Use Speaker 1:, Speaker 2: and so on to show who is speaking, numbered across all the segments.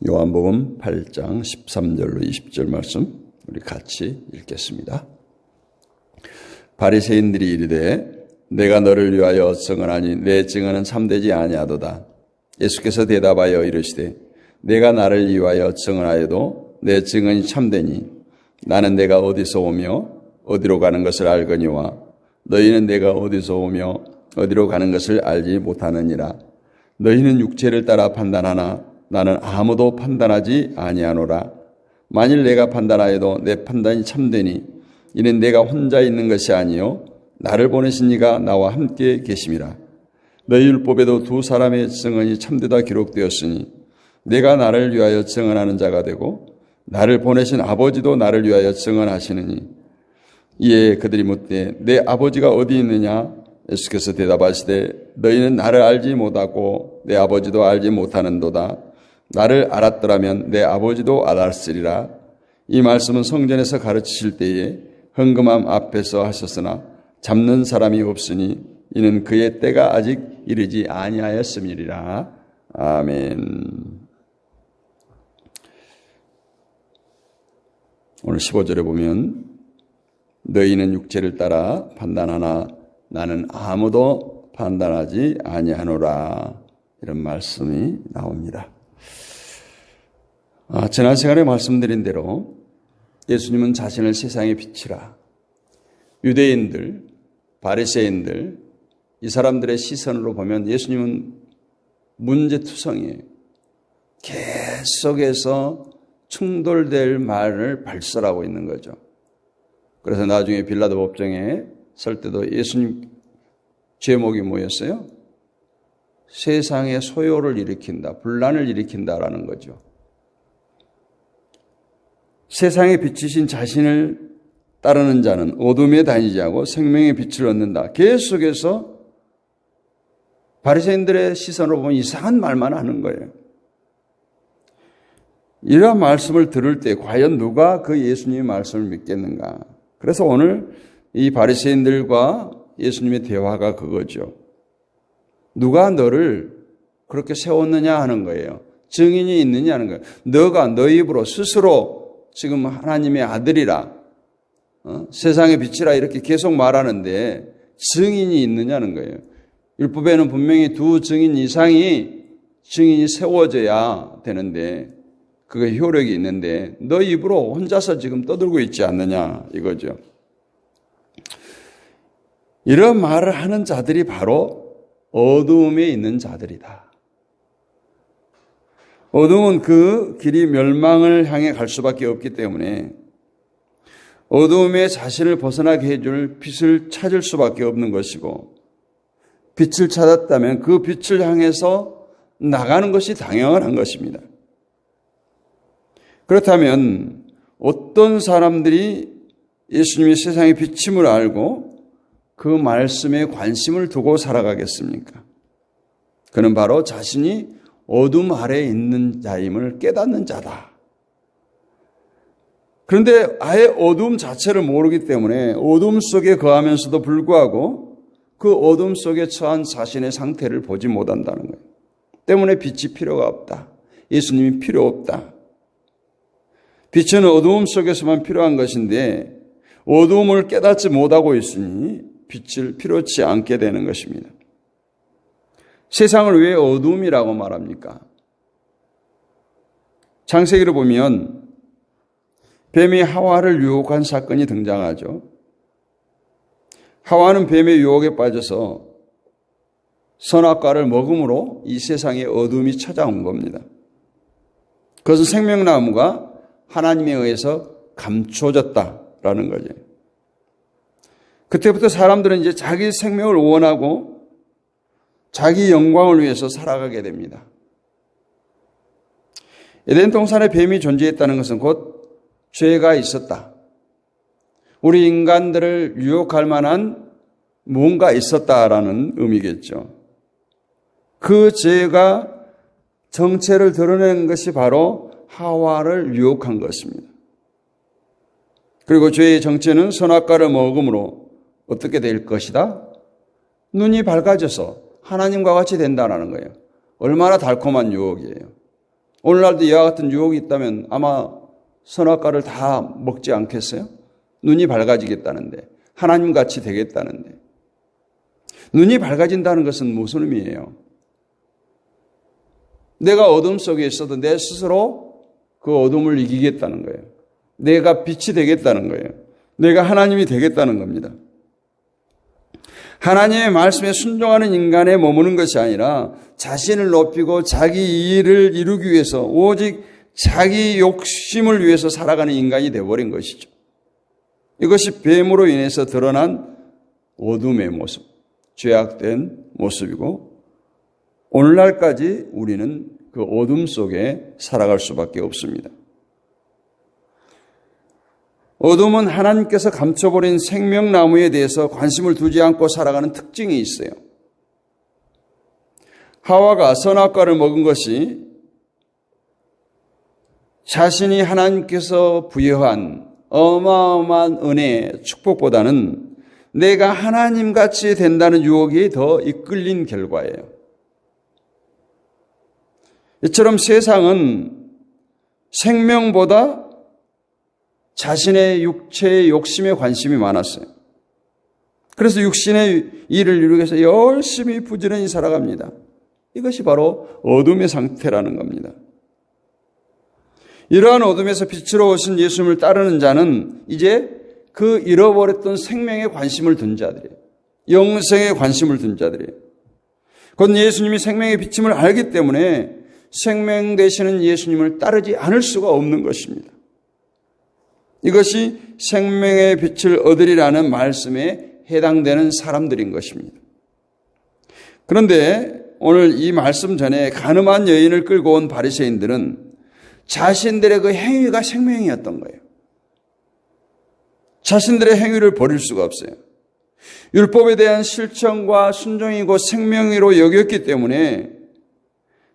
Speaker 1: 요한복음 8장 13절로 20절 말씀 우리 같이 읽겠습니다. 바리새인들이 이르되 내가 너를 위하여 증언하니 내 증언은 참되지 아니하도다. 예수께서 대답하여 이르시되 내가 나를 위하여 증언하여도 내 증언이 참되니 나는 내가 어디서 오며 어디로 가는 것을 알거니와 너희는 내가 어디서 오며 어디로 가는 것을 알지 못하느니라. 너희는 육체를 따라 판단하나 나는 아무도 판단하지 아니하노라. 만일 내가 판단하여도 내 판단이 참되니 이는 내가 혼자 있는 것이 아니요 나를 보내신 이가 나와 함께 계심이라. 너희 율법에도 두 사람의 증언이 참되다 기록되었으니 내가 나를 위하여 증언하는 자가 되고 나를 보내신 아버지도 나를 위하여 증언하시느니. 이에 그들이 묻되 내 아버지가 어디 있느냐? 예수께서 대답하시되 너희는 나를 알지 못하고 내 아버지도 알지 못하는도다. 나를 알았더라면 내 아버지도 알았으리라. 이 말씀은 성전에서 가르치실 때에 헌금함 앞에서 하셨으나 잡는 사람이 없으니 이는 그의 때가 아직 이르지 아니하였음이리라. 아멘. 오늘 15절에 보면 너희는 육체를 따라 판단하나 나는 아무도 판단하지 아니하노라. 이런 말씀이 나옵니다. 지난 시간에 말씀드린 대로 예수님은 자신을 세상의 빛이라. 유대인들, 바리새인들, 이 사람들의 시선으로 보면 예수님은 문제투성이에요. 계속해서 충돌될 말을 발설하고 있는 거죠. 그래서 나중에 빌라도 법정에 설 때도 예수님 제목이 뭐였어요? 세상의 소요를 일으킨다, 분란을 일으킨다라는 거죠. 세상의 빛이신 자신을 따르는 자는 어둠에 다니지 않고 생명의 빛을 얻는다. 계속해서 바리새인들의 시선으로 보면 이상한 말만 하는 거예요. 이러한 말씀을 들을 때 과연 누가 그 예수님의 말씀을 믿겠는가? 그래서 오늘 이 바리새인들과 예수님의 대화가 그거죠. 누가 너를 그렇게 세웠느냐 하는 거예요. 증인이 있느냐 하는 거예요. 너가 너 입으로 스스로 지금 하나님의 아들이라 세상의 빛이라 이렇게 계속 말하는데 증인이 있느냐는 거예요. 율법에는 분명히 두 증인 이상이 증인이 세워져야 되는데 그게 효력이 있는데 너 입으로 혼자서 지금 떠들고 있지 않느냐 이거죠. 이런 말을 하는 자들이 바로 어두움에 있는 자들이다. 어두움은 그 길이 멸망을 향해 갈 수밖에 없기 때문에 어두움에 자신을 벗어나게 해줄 빛을 찾을 수밖에 없는 것이고 빛을 찾았다면 그 빛을 향해서 나가는 것이 당연한 것입니다. 그렇다면 어떤 사람들이 예수님이 세상의 빛임을 알고 그 말씀에 관심을 두고 살아가겠습니까? 그는 바로 자신이 어둠 아래에 있는 자임을 깨닫는 자다. 그런데 아예 어둠 자체를 모르기 때문에 어둠 속에 거하면서도 불구하고 그 어둠 속에 처한 자신의 상태를 보지 못한다는 거예요. 때문에 빛이 필요가 없다. 예수님이 필요 없다. 빛은 어두움 속에서만 필요한 것인데 어두움을 깨닫지 못하고 있으니 빛을 필요치 않게 되는 것입니다. 세상을 왜 어두움이라고 말합니까? 창세기를 보면 뱀이 하와를 유혹한 사건이 등장하죠. 하와는 뱀의 유혹에 빠져서 선악과를 먹음으로 이 세상에 어둠이 찾아온 겁니다. 그것은 생명나무가 하나님에 의해서 감춰졌다라는 거죠. 그때부터 사람들은 이제 자기 생명을 원하고 자기 영광을 위해서 살아가게 됩니다. 에덴 동산에 뱀이 존재했다는 것은 곧 죄가 있었다. 우리 인간들을 유혹할 만한 뭔가 있었다라는 의미겠죠. 그 죄가 정체를 드러낸 것이 바로 하와를 유혹한 것입니다. 그리고 죄의 정체는 선악과를 먹음으로 어떻게 될 것이다? 눈이 밝아져서 하나님과 같이 된다는 거예요. 얼마나 달콤한 유혹이에요. 오늘날도 이와 같은 유혹이 있다면 아마 선악과를 다 먹지 않겠어요? 눈이 밝아지겠다는데, 하나님같이 되겠다는데. 눈이 밝아진다는 것은 무슨 의미예요? 내가 어둠 속에 있어도 내 스스로 그 어둠을 이기겠다는 거예요. 내가 빛이 되겠다는 거예요. 내가 하나님이 되겠다는 겁니다. 하나님의 말씀에 순종하는 인간에 머무는 것이 아니라 자신을 높이고 자기 일을 이루기 위해서 오직 자기 욕심을 위해서 살아가는 인간이 되어버린 것이죠. 이것이 뱀으로 인해서 드러난 어둠의 모습, 죄악된 모습이고 오늘날까지 우리는 그 어둠 속에 살아갈 수밖에 없습니다. 어둠은 하나님께서 감춰버린 생명나무에 대해서 관심을 두지 않고 살아가는 특징이 있어요. 하와가 선악과를 먹은 것이 자신이 하나님께서 부여한 어마어마한 은혜, 축복보다는 내가 하나님같이 된다는 유혹이 더 이끌린 결과예요. 이처럼 세상은 생명보다 자신의 육체의 욕심에 관심이 많았어요. 그래서 육신의 일을 이루기 위해서 열심히 부지런히 살아갑니다. 이것이 바로 어둠의 상태라는 겁니다. 이러한 어둠에서 빛으로 오신 예수님을 따르는 자는 이제 그 잃어버렸던 생명에 관심을 둔 자들이에요. 영생에 관심을 둔 자들이에요. 곧 예수님이 생명의 빛임을 알기 때문에 생명 되시는 예수님을 따르지 않을 수가 없는 것입니다. 이것이 생명의 빛을 얻으리라는 말씀에 해당되는 사람들인 것입니다. 그런데 오늘 이 말씀 전에 간음한 여인을 끌고 온 바리새인들은 자신들의 그 행위가 생명이었던 거예요. 자신들의 행위를 버릴 수가 없어요. 율법에 대한 실천과 순종이고 생명으로 여겼기 때문에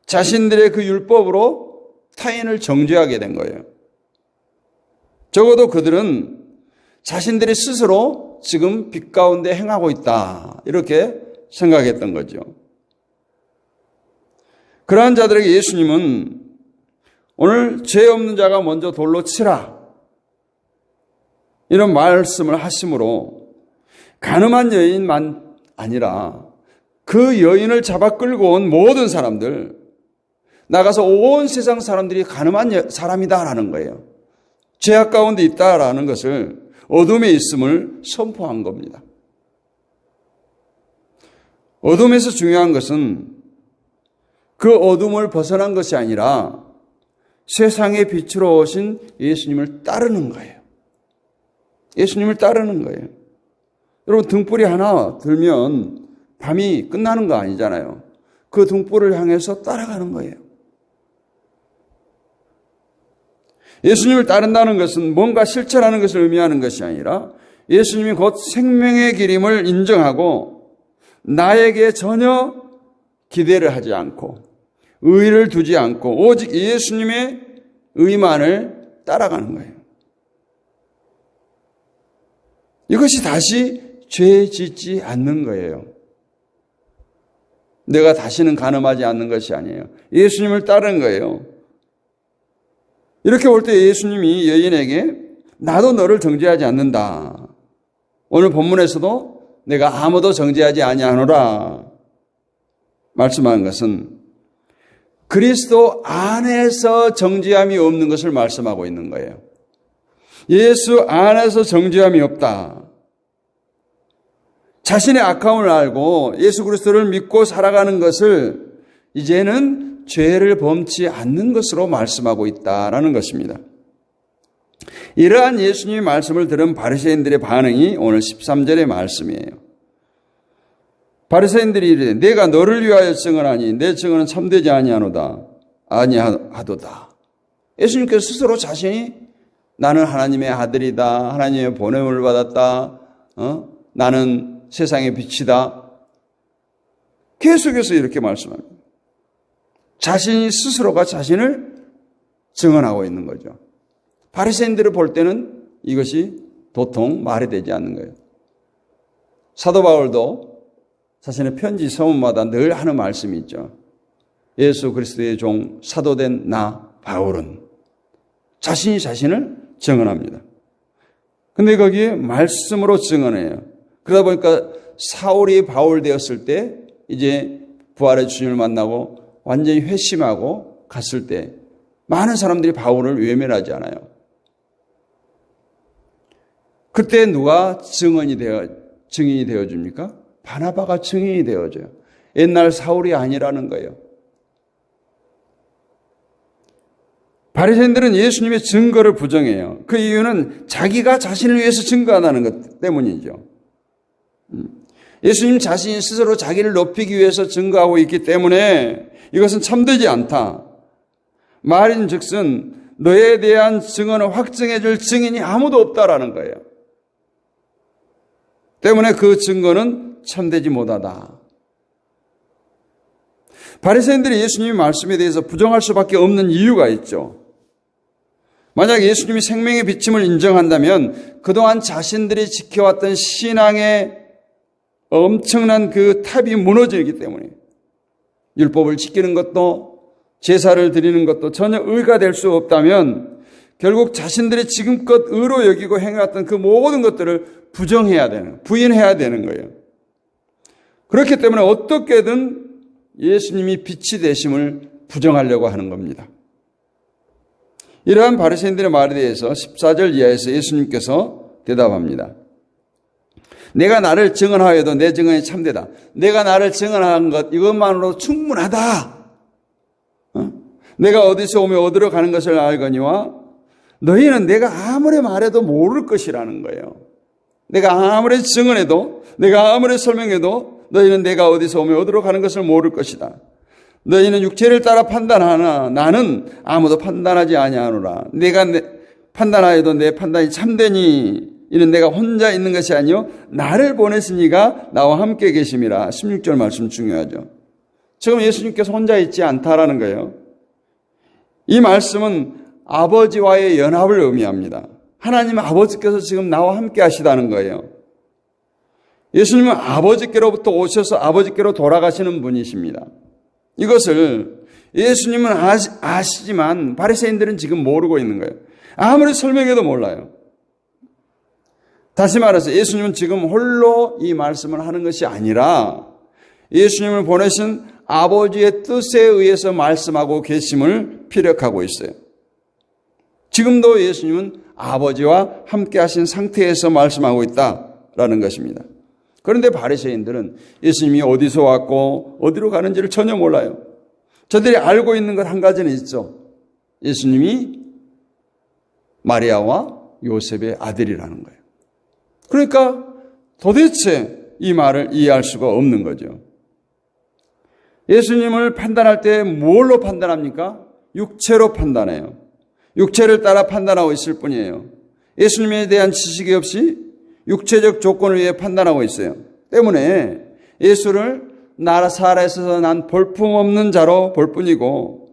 Speaker 1: 자신들의 그 율법으로 타인을 정죄하게 된 거예요. 적어도 그들은 자신들이 스스로 지금 빛 가운데 행하고 있다, 이렇게 생각했던 거죠. 그러한 자들에게 예수님은 오늘 죄 없는 자가 먼저 돌로 치라, 이런 말씀을 하심으로 간음한 여인만 아니라 그 여인을 잡아 끌고 온 모든 사람들, 나가서 온 세상 사람들이 간음한 사람이다라는 거예요. 죄악 가운데 있다라는 것을, 어둠에 있음을 선포한 겁니다. 어둠에서 중요한 것은 그 어둠을 벗어난 것이 아니라 세상의 빛으로 오신 예수님을 따르는 거예요. 예수님을 따르는 거예요. 여러분, 등불이 하나 들면 밤이 끝나는 거 아니잖아요. 그 등불을 향해서 따라가는 거예요. 예수님을 따른다는 것은 뭔가 실천하는 것을 의미하는 것이 아니라 예수님이 곧 생명의 길임을 인정하고 나에게 전혀 기대를 하지 않고 의의를 두지 않고 오직 예수님의 의만을 따라가는 거예요. 이것이 다시 죄 짓지 않는 거예요. 내가 다시는 간음하지 않는 것이 아니에요. 예수님을 따르는 거예요. 이렇게 올 때 예수님이 여인에게 나도 너를 정죄하지 않는다. 오늘 본문에서도 내가 아무도 정죄하지 아니하노라 말씀하는 것은 그리스도 안에서 정죄함이 없는 것을 말씀하고 있는 거예요. 예수 안에서 정죄함이 없다. 자신의 악함을 알고 예수 그리스도를 믿고 살아가는 것을 이제는 죄를 범치 않는 것으로 말씀하고 있다라는 것입니다. 이러한 예수님의 말씀을 들은 바리새인들의 반응이 오늘 13절의 말씀이에요. 바리새인들이 이르되 내가 너를 위하여 증언하니 내 증언은 참되지 아니하도다. 예수님께서 스스로 자신이 나는 하나님의 아들이다, 하나님의 보냄을 받았다, 나는 세상의 빛이다, 계속해서 이렇게 말씀합니다. 자신이 스스로가 자신을 증언하고 있는 거죠. 바리새인들을 볼 때는 이것이 도통 말이 되지 않는 거예요. 사도 바울도 자신의 편지 서문마다 늘 하는 말씀이 있죠. 예수 그리스도의 종 사도된 나 바울은 자신이 자신을 증언합니다. 근데 거기에 말씀으로 증언해요. 그러다 보니까 사울이 바울 되었을 때 이제 부활의 주님을 만나고 완전히 회심하고 갔을 때 많은 사람들이 바울을 외면하지 않아요. 그때 누가 증인이 되어줍니까? 바나바가 증인이 되어줘요. 옛날 사울이 아니라는 거예요. 바리새인들은 예수님의 증거를 부정해요. 그 이유는 자기가 자신을 위해서 증거한다는 것 때문이죠. 예수님 자신이 스스로 자기를 높이기 위해서 증거하고 있기 때문에 이것은 참되지 않다. 말인즉슨 너에 대한 증언을 확증해 줄 증인이 아무도 없다라는 거예요. 때문에 그 증거는 참되지 못하다. 바리새인들이 예수님의 말씀에 대해서 부정할 수밖에 없는 이유가 있죠. 만약 예수님이 생명의 비침을 인정한다면 그동안 자신들이 지켜왔던 신앙의 엄청난 그 탑이 무너지기 때문에 율법을 지키는 것도 제사를 드리는 것도 전혀 의가 될 수 없다면 결국 자신들이 지금껏 의로 여기고 행해왔던 그 모든 것들을 부인해야 되는 거예요. 그렇기 때문에 어떻게든 예수님이 빛이 되심을 부정하려고 하는 겁니다. 이러한 바리새인들의 말에 대해서 14절 이하에서 예수님께서 대답합니다. 내가 나를 증언하여도 내 증언이 참되다. 내가 나를 증언한 것 이것만으로 충분하다. 내가 어디서 오며 어디로 가는 것을 알거니와 너희는 내가 아무리 말해도 모를 것이라는 거예요. 내가 아무리 증언해도 내가 아무리 설명해도 너희는 내가 어디서 오며 어디로 가는 것을 모를 것이다. 너희는 육체를 따라 판단하나 나는 아무도 판단하지 아니하노라. 내가 판단하여도 내 판단이 참되니 이는 내가 혼자 있는 것이 아니요 나를 보내시니가 나와 함께 계심이라. 16절 말씀 중요하죠. 지금 예수님께서 혼자 있지 않다라는 거예요. 이 말씀은 아버지와의 연합을 의미합니다. 하나님 아버지께서 지금 나와 함께 하시다는 거예요. 예수님은 아버지께로부터 오셔서 아버지께로 돌아가시는 분이십니다. 이것을 예수님은 아시지만 바리새인들은 지금 모르고 있는 거예요. 아무리 설명해도 몰라요. 다시 말해서 예수님은 지금 홀로 이 말씀을 하는 것이 아니라 예수님을 보내신 아버지의 뜻에 의해서 말씀하고 계심을 피력하고 있어요. 지금도 예수님은 아버지와 함께 하신 상태에서 말씀하고 있다라는 것입니다. 그런데 바리새인들은 예수님이 어디서 왔고 어디로 가는지를 전혀 몰라요. 저들이 알고 있는 것 한 가지는 있죠. 예수님이 마리아와 요셉의 아들이라는 거예요. 그러니까 도대체 이 말을 이해할 수가 없는 거죠. 예수님을 판단할 때 뭘로 판단합니까? 육체로 판단해요. 육체를 따라 판단하고 있을 뿐이에요. 예수님에 대한 지식이 없이 육체적 조건을 위해 판단하고 있어요. 때문에 예수를 나사렛에서 난 볼품없는 자로 볼 뿐이고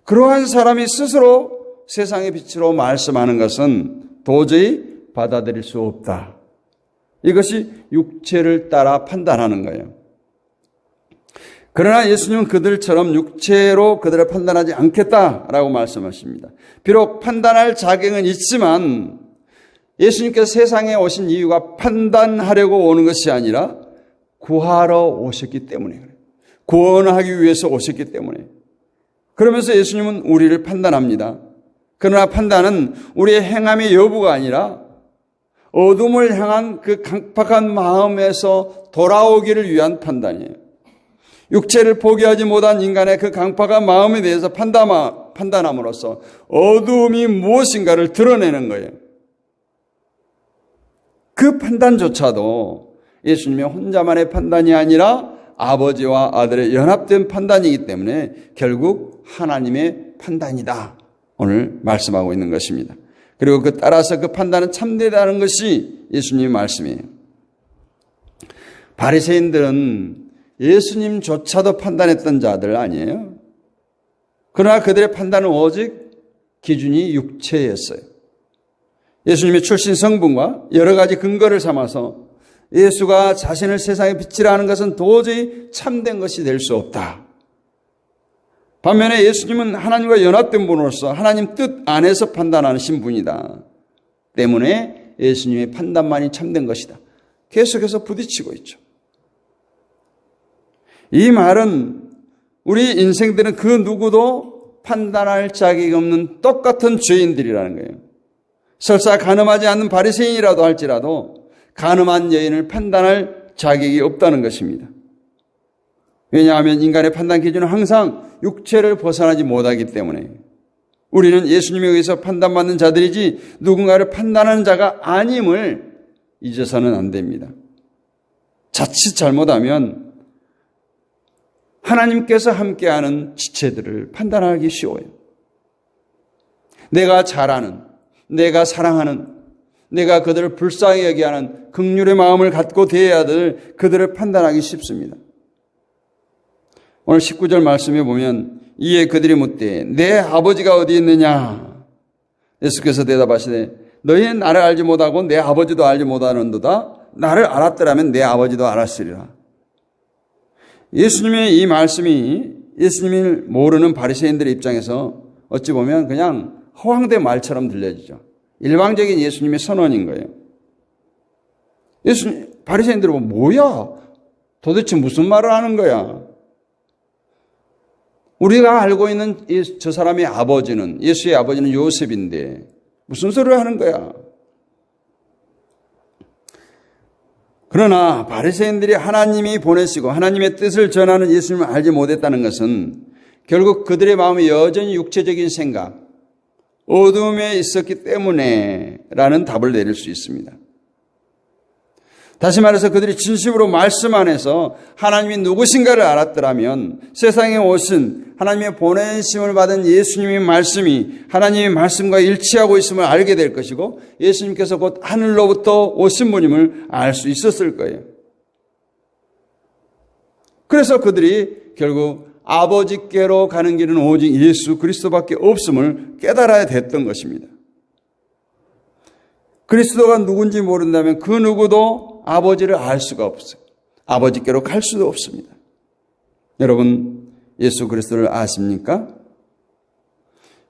Speaker 1: 그러한 사람이 스스로 세상의 빛으로 말씀하는 것은 도저히 받아들일 수 없다. 이것이 육체를 따라 판단하는 거예요. 그러나 예수님은 그들처럼 육체로 그들을 판단하지 않겠다라고 말씀하십니다. 비록 판단할 자격은 있지만 예수님께서 세상에 오신 이유가 판단하려고 오는 것이 아니라 구하러 오셨기 때문에 그래요. 구원하기 위해서 오셨기 때문에. 그러면서 예수님은 우리를 판단합니다. 그러나 판단은 우리의 행함의 여부가 아니라 어둠을 향한 그 강팍한 마음에서 돌아오기를 위한 판단이에요. 육체를 포기하지 못한 인간의 그 강팍한 마음에 대해서 판단함으로써 어둠이 무엇인가를 드러내는 거예요. 그 판단조차도 예수님의 혼자만의 판단이 아니라 아버지와 아들의 연합된 판단이기 때문에 결국 하나님의 판단이다. 오늘 말씀하고 있는 것입니다. 그리고 따라서 그 판단은 참되다는 것이 예수님의 말씀이에요. 바리새인들은 예수님조차도 판단했던 자들 아니에요. 그러나 그들의 판단은 오직 기준이 육체였어요. 예수님의 출신 성분과 여러 가지 근거를 삼아서 예수가 자신을 세상의 빛이라 하는 것은 도저히 참된 것이 될 수 없다. 반면에 예수님은 하나님과 연합된 분으로서 하나님 뜻 안에서 판단하신 분이다. 때문에 예수님의 판단만이 참된 것이다. 계속해서 부딪히고 있죠. 이 말은 우리 인생들은 그 누구도 판단할 자격이 없는 똑같은 죄인들이라는 거예요. 설사 가늠하지 않는 바리새인이라도 할지라도 가늠한 여인을 판단할 자격이 없다는 것입니다. 왜냐하면 인간의 판단 기준은 항상 육체를 벗어나지 못하기 때문에 우리는 예수님에 의해서 판단받는 자들이지 누군가를 판단하는 자가 아님을 잊어서는 안 됩니다. 자칫 잘못하면 하나님께서 함께하는 지체들을 판단하기 쉬워요. 내가 잘 아는, 내가 사랑하는, 내가 그들을 불쌍히 여기하는 긍휼의 마음을 갖고 대해야 될 그들을 판단하기 쉽습니다. 오늘 19절 말씀에 보면 이에 그들이 묻되 내 아버지가 어디 있느냐? 예수께서 대답하시되 너희는 나를 알지 못하고 내 아버지도 알지 못하는도다. 나를 알았더라면 내 아버지도 알았으리라. 예수님의 이 말씀이 예수님을 모르는 바리새인들의 입장에서 어찌 보면 그냥 허황된 말처럼 들려지죠. 일방적인 예수님의 선언인 거예요. 바리새인들은 뭐야? 도대체 무슨 말을 하는 거야? 우리가 알고 있는 저 사람의 아버지는, 예수의 아버지는 요셉인데 무슨 소리를 하는 거야? 그러나 바리새인들이 하나님이 보내시고 하나님의 뜻을 전하는 예수님을 알지 못했다는 것은 결국 그들의 마음이 여전히 육체적인 생각, 어둠에 있었기 때문에 라는 답을 내릴 수 있습니다. 다시 말해서 그들이 진심으로 말씀 안에서 하나님이 누구신가를 알았더라면 세상에 오신 하나님의 보내심을 받은 예수님의 말씀이 하나님의 말씀과 일치하고 있음을 알게 될 것이고 예수님께서 곧 하늘로부터 오신 분임을 알 수 있었을 거예요. 그래서 그들이 결국 아버지께로 가는 길은 오직 예수 그리스도밖에 없음을 깨달아야 됐던 것입니다. 그리스도가 누군지 모른다면 그 누구도 아버지를 알 수가 없어요. 아버지께로 갈 수도 없습니다. 여러분, 예수 그리스도를 아십니까?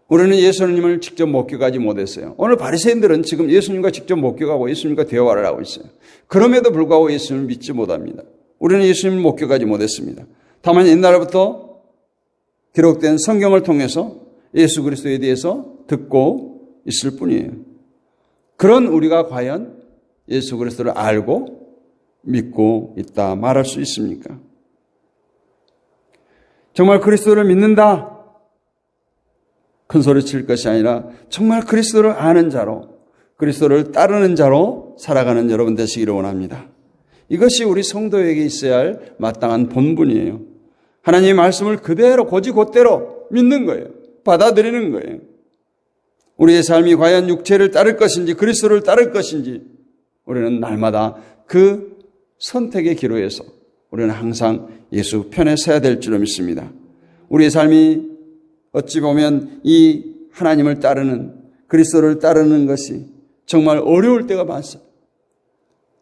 Speaker 1: 우리는 예수님을 직접 목격하지 못했어요. 오늘 바리새인들은 지금 예수님과 직접 목격하고 예수님과 대화를 하고 있어요. 그럼에도 불구하고 예수님을 믿지 못합니다. 우리는 예수님을 목격하지 못했습니다. 다만 옛날부터 기록된 성경을 통해서 예수 그리스도에 대해서 듣고 있을 뿐이에요. 그런 우리가 과연 예수 그리스도를 알고 믿고 있다 말할 수 있습니까? 정말 그리스도를 믿는다. 큰 소리 칠 것이 아니라 정말 그리스도를 아는 자로, 그리스도를 따르는 자로 살아가는 여러분 되시기를 원합니다. 이것이 우리 성도에게 있어야 할 마땅한 본분이에요. 하나님의 말씀을 그대로 곧이곧대로 믿는 거예요. 받아들이는 거예요. 우리의 삶이 과연 육체를 따를 것인지 그리스도를 따를 것인지 우리는 날마다 그 선택의 기로에서 우리는 항상 예수 편에 서야 될 줄로 믿습니다. 우리의 삶이 어찌 보면 이 하나님을 따르는 그리스도를 따르는 것이 정말 어려울 때가 많습니다.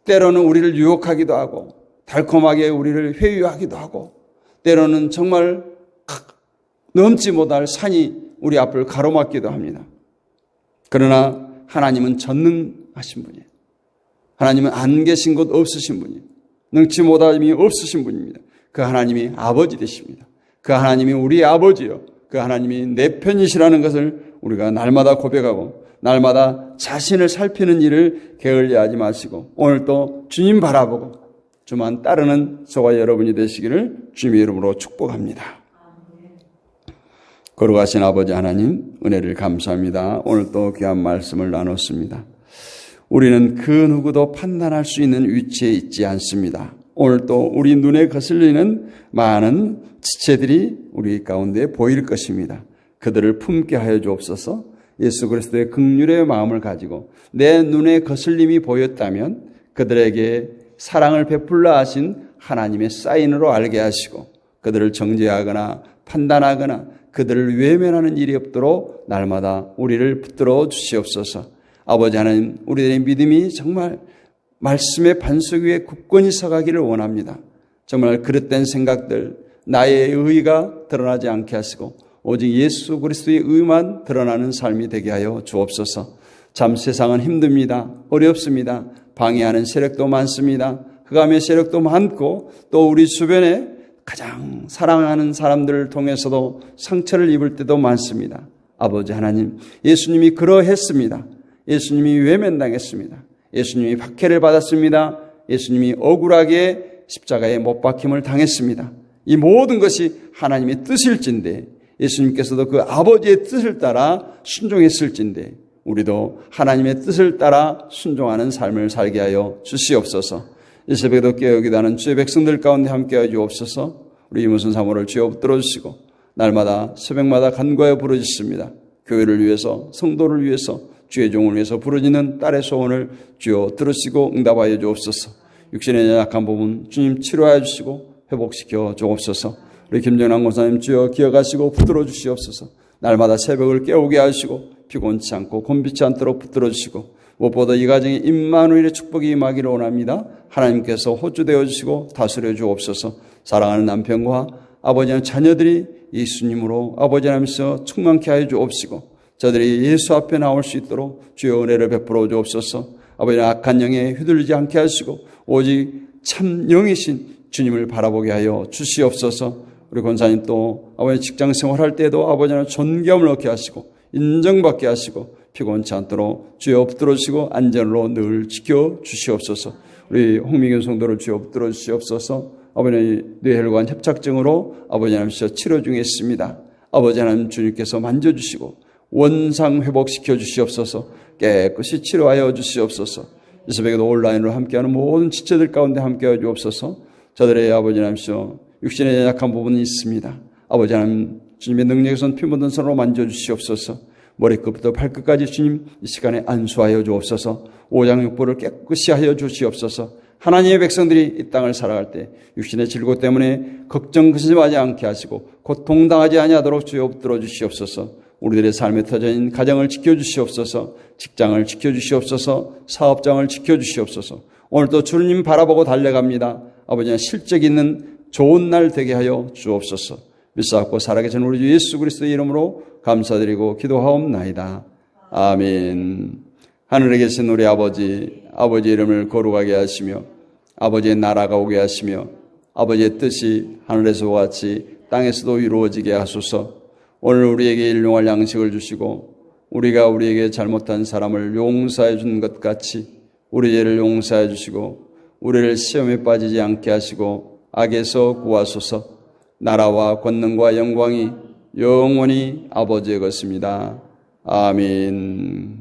Speaker 1: 때로는 우리를 유혹하기도 하고 달콤하게 우리를 회유하기도 하고 때로는 정말 넘지 못할 산이 우리 앞을 가로막기도 합니다. 그러나 하나님은 전능하신 분이에요. 하나님은 안 계신 곳 없으신 분이에요. 능치 못함이 없으신 분입니다. 그 하나님이 아버지 되십니다. 그 하나님이 우리의 아버지요. 그 하나님이 내 편이시라는 것을 우리가 날마다 고백하고 날마다 자신을 살피는 일을 게을리하지 마시고 오늘 또 주님 바라보고 주만 따르는 저와 여러분이 되시기를 주님의 이름으로 축복합니다. 거룩하신 아버지 하나님 은혜를 감사합니다. 오늘 또 귀한 말씀을 나눴습니다. 우리는 그 누구도 판단할 수 있는 위치에 있지 않습니다. 오늘 또 우리 눈에 거슬리는 많은 지체들이 우리 가운데 보일 것입니다. 그들을 품게 하여 주옵소서. 예수 그리스도의 긍휼의 마음을 가지고 내 눈에 거슬림이 보였다면 그들에게 사랑을 베풀라 하신 하나님의 사인으로 알게 하시고 그들을 정죄하거나 판단하거나 그들을 외면하는 일이 없도록 날마다 우리를 붙들어 주시옵소서. 아버지 하나님, 우리들의 믿음이 정말 말씀의 반석 위에 굳건히 서가기를 원합니다. 정말 그릇된 생각들, 나의 의의가 드러나지 않게 하시고 오직 예수 그리스도의 의만 드러나는 삶이 되게 하여 주옵소서. 참 세상은 힘듭니다. 어렵습니다. 방해하는 세력도 많습니다. 흑암의 세력도 많고 또 우리 주변에 가장 사랑하는 사람들을 통해서도 상처를 입을 때도 많습니다. 아버지 하나님, 예수님이 그러했습니다. 예수님이 외면당했습니다. 예수님이 박해를 받았습니다. 예수님이 억울하게 십자가에 못 박힘을 당했습니다. 이 모든 것이 하나님의 뜻일진데 예수님께서도 그 아버지의 뜻을 따라 순종했을진데 우리도 하나님의 뜻을 따라 순종하는 삶을 살게 하여 주시옵소서. 이 새벽에도 깨어기도하는 주의 백성들 가운데 함께하여 주옵소서. 우리 이무선 사모를 주여 붙들어 주시고 날마다 새벽마다 간구하여 부르짖습니다. 교회를 위해서 성도를 위해서 주의 종을 위해서 부르짖는 딸의 소원을 주여 들으시고 응답하여 주옵소서. 육신의 약한 부분 주님 치료하여 주시고 회복시켜 주옵소서. 우리 김정남 권사님 주여 기억하시고 붙들어 주시옵소서. 날마다 새벽을 깨우게 하시고 피곤치 않고 곤비치 않도록 붙들어 주시고 무엇보다 이 가정에 임마누엘의 축복이 임하기를 원합니다. 하나님께서 호주되어 주시고 다스려 주옵소서. 사랑하는 남편과 아버지와 자녀들이 예수님으로 아버지 하나님께서 충만케 하여 주옵시고 저들이 예수 앞에 나올 수 있도록 주의 은혜를 베풀어 주옵소서. 아버지는 악한 영에 휘둘리지 않게 하시고 오직 참 영이신 주님을 바라보게 하여 주시옵소서. 우리 권사님 또 아버지 직장 생활할 때에도 아버지는 존경을 얻게 하시고 인정받게 하시고 피곤치 않도록 주여 붙들어 주시고 안전으로 늘 지켜 주시옵소서. 우리 홍미균 성도를 주여 붙들어 주시옵소서. 아버지는 뇌혈관 협착증으로 아버지 하나님께서 치료 중에 있습니다. 아버지 하나님 주님께서 만져주시고 원상 회복시켜 주시옵소서. 깨끗이 치료하여 주시옵소서. 이 새벽에도 온라인으로 함께하는 모든 지체들 가운데 함께하여 주옵소서. 저들의 아버지 하나님께서 육신에 약한 부분이 있습니다. 아버지 하나님 주님의 능력에선 피 묻은 손으로 만져주시옵소서. 머리끝부터 발끝까지 주님 이 시간에 안수하여 주옵소서. 오장육부를 깨끗이 하여 주시옵소서. 하나님의 백성들이 이 땅을 살아갈 때 육신의 질고 때문에 걱정 근심하지 않게 하시고 고통당하지 아니하도록 주여 붙들어 주시옵소서. 우리들의 삶에 터진 가정을 지켜주시옵소서. 직장을 지켜주시옵소서. 사업장을 지켜주시옵소서. 오늘도 주님 바라보고 달려갑니다. 아버지는 실적 있는 좋은 날 되게 하여 주옵소서. 믿사옵고 살아계신 우리 주 예수 그리스도의 이름으로 감사드리고 기도하옵나이다. 아멘. 하늘에 계신 우리 아버지, 아버지의 이름을 거룩하게 하시며 아버지의 나라가 오게 하시며 아버지의 뜻이 하늘에서와 같이 땅에서도 이루어지게 하소서. 오늘 우리에게 일용할 양식을 주시고 우리가 우리에게 잘못한 사람을 용서해 준 것 같이 우리 죄를 용서해 주시고 우리를 시험에 빠지지 않게 하시고 악에서 구하소서. 나라와 권능과 영광이 영원히 아버지의 것입니다. 아멘.